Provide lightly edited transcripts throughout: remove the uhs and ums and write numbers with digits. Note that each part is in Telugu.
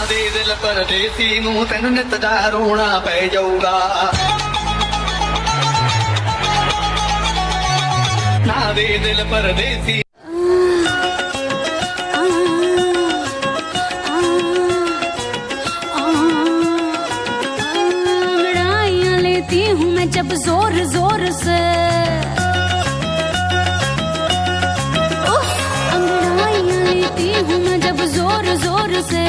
दे दिल परदेसी नूं तैनूं नित दा रोना पै जाऊगा ना दे दिल परदेसी लड़ाइयाँ लेती हूँ मैं जब जोर जोर से अंगड़ाइयाँ लेती हूँ मैं जब जोर जोर से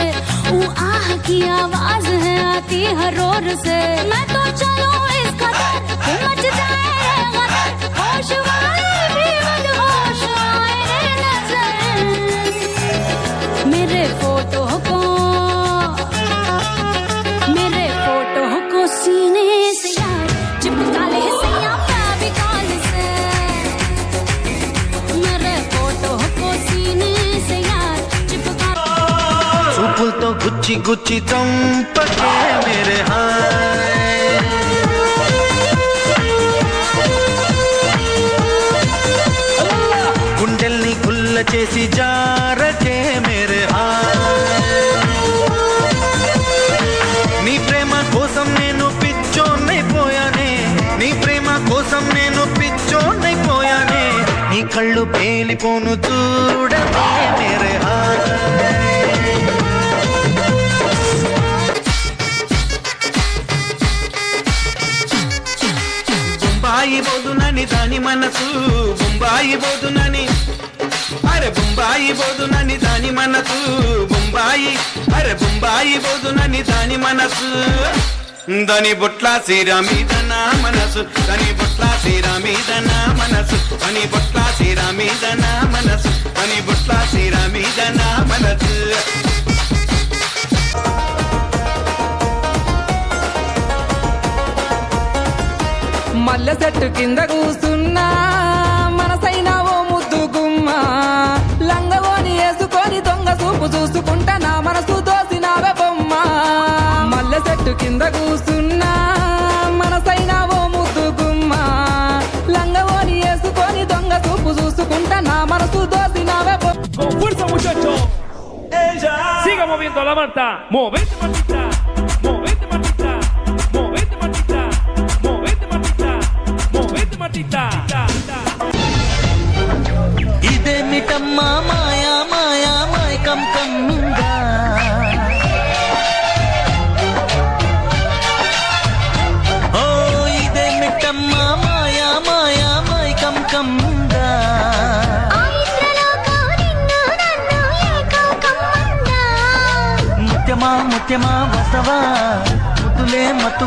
वो आह की आवाज है आती हर रोर से मैं तो चलूं इस कदर कि मच जाए गदर होश वाले भी मदहोश आए नजर मेरे फोटो को सीने से यार चिपका ले सैया फेविकॉल से मेरे फोटो को सीने से यार चिपका చూపుల్ తో గుచ్చి గుచ్చి చంపకే మేరే హాయ్ గుండెల్ని గుల్ల చేసి జారకే మేరే హాయ్ నీ ప్రేమ కోసం నేను పిచ్చోన్నైపోయానే నీ ప్రేమ కోసం నేను పిచ్చోన్నైపోయానే నీ కళ్ళు పేలిపోను చూడకే మేరే హాయ్ బొంబాయి బోదునని దాని మనసు బొంబాయి బోదునని అరే బొంబాయి బోదునని దాని మనసు బొంబాయి అరే బొంబాయి బోదునని దాని మనసు దాని బొట్ల సీరా మీద నా మనసు దాని బొట్ల సీరా మీద నా మనసు దాని బొట్ల సీరా మీద నా మనసు దాని బొట్ల సీరా మీద నా మనసు మల్లె చెట్టు కింద కూసున్నా మనసైన ఓ ముద్దు గుమ్మ లంగవోని వేసుకొని దొంగ చూపు చూసుకుంటా నా మనసు దోసినావే బొమ్మ మల్లె చెట్టు కింద కూసున్నా మనసైన ఓ ముద్దు గుమ్మ లంగవోని వేసుకొని దొంగ చూపు చూసుకుంటా నా మనసు దోసినావే బొమ్మ. Con fuerza, muchachos. Ella. Siga moviendo la manta. Movete, Martita. Movete, Martita. Movete, Martita. Movete, Martita. Movete, Martita. ఇదేమిటమ్మా మాయా మాయా మైకం కమ్మిందా ఓ ఇదేమిటమ్మా మాయా మాయా మైకం కమ్మిందా ముత్యమా ముత్యమా వసవా ముతులే మతు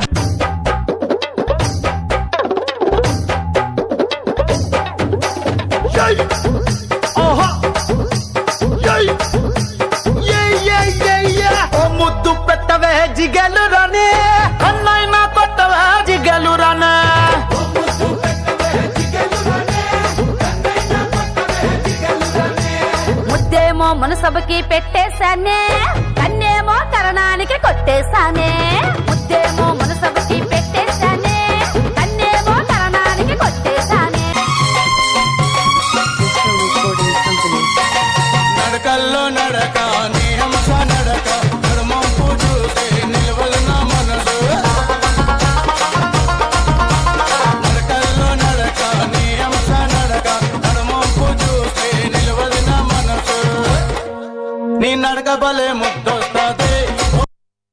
ముద్దు పెట్టవే జిగలు రానే అన్నైనా కొట్టవే జిగలు రానే ముద్దేమో మనసభకి పెట్టేశానే